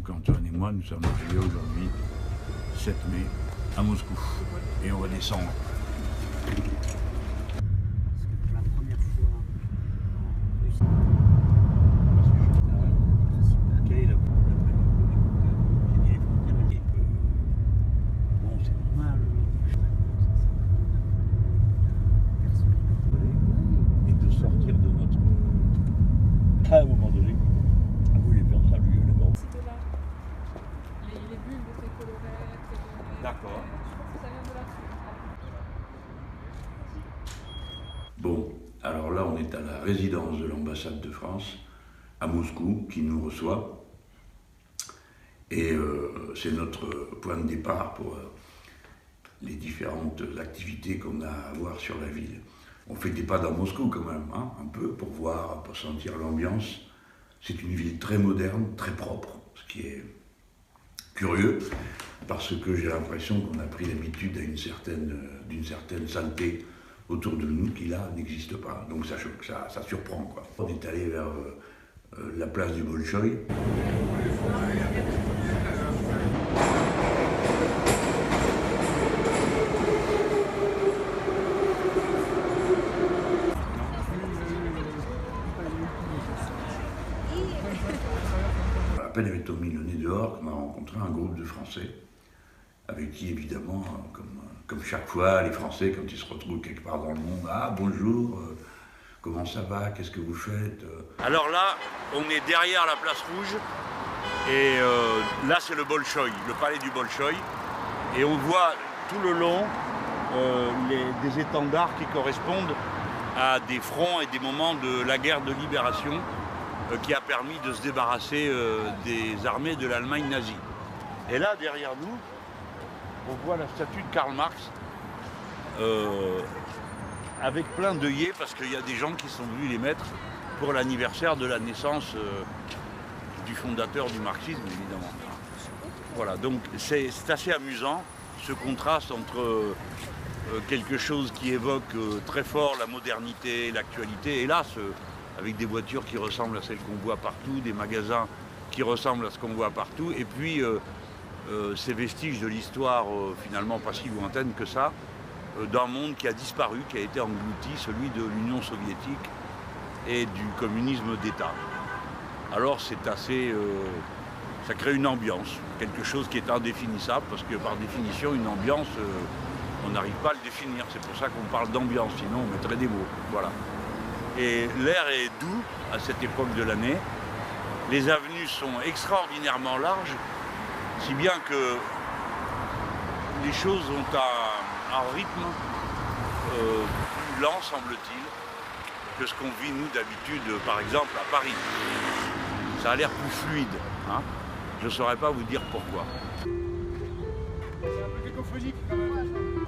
Donc Antoine et moi, nous sommes arrivés aujourd'hui, 7 mai, à Moscou. Et on va descendre. À un moment donné, vous voulez faire saluer le monde. C'est de là. Les bulles de tes colorettes. D'accord. Je pense que ça vient de là-dessus. Bon, alors là, on est à la résidence de l'ambassade de France, à Moscou, qui nous reçoit. Et c'est notre point de départ pour les différentes activités qu'on a à voir sur la ville. On fait des pas dans Moscou quand même, hein, un peu, pour voir, pour sentir l'ambiance. C'est une ville très moderne, très propre, ce qui est curieux, parce que j'ai l'impression qu'on a pris l'habitude d'une certaine saleté autour de nous qui là n'existe pas. Donc ça surprend, quoi. On est allé vers la place du Bolchoï. À peine avait-on mis le nez dehors qu'on a rencontré un groupe de Français, avec qui évidemment, comme chaque fois, les Français, quand ils se retrouvent quelque part dans le monde, ah bonjour, comment ça va, qu'est-ce que vous faites? Alors là, on est derrière la place rouge, et là c'est le Bolchoï, le palais du Bolchoï, et on voit tout le long des étendards qui correspondent à des fronts et des moments de la guerre de libération qui a permis de se débarrasser des armées de l'Allemagne nazie. Et là, derrière nous, on voit la statue de Karl Marx avec plein d'œillets, parce qu'il y a des gens qui sont venus les mettre pour l'anniversaire de la naissance du fondateur du marxisme, évidemment. Voilà, donc c'est assez amusant, ce contraste entre quelque chose qui évoque très fort la modernité, l'actualité, et là, avec des voitures qui ressemblent à celles qu'on voit partout, des magasins qui ressemblent à ce qu'on voit partout, et puis ces vestiges de l'histoire finalement pas si lointaine que ça, d'un monde qui a disparu, qui a été englouti, celui de l'Union soviétique et du communisme d'État. Alors c'est assez... ça crée une ambiance, quelque chose qui est indéfinissable, parce que par définition, une ambiance, on n'arrive pas à le définir. C'est pour ça qu'on parle d'ambiance, sinon on mettrait des mots. Voilà. Et l'air est doux à cette époque de l'année. Les avenues sont extraordinairement larges, si bien que les choses ont un rythme plus lent, semble-t-il, que ce qu'on vit, nous, d'habitude, par exemple, à Paris. Ça a l'air plus fluide, hein. Je ne saurais pas vous dire pourquoi. C'est un peu cacophonique quand même.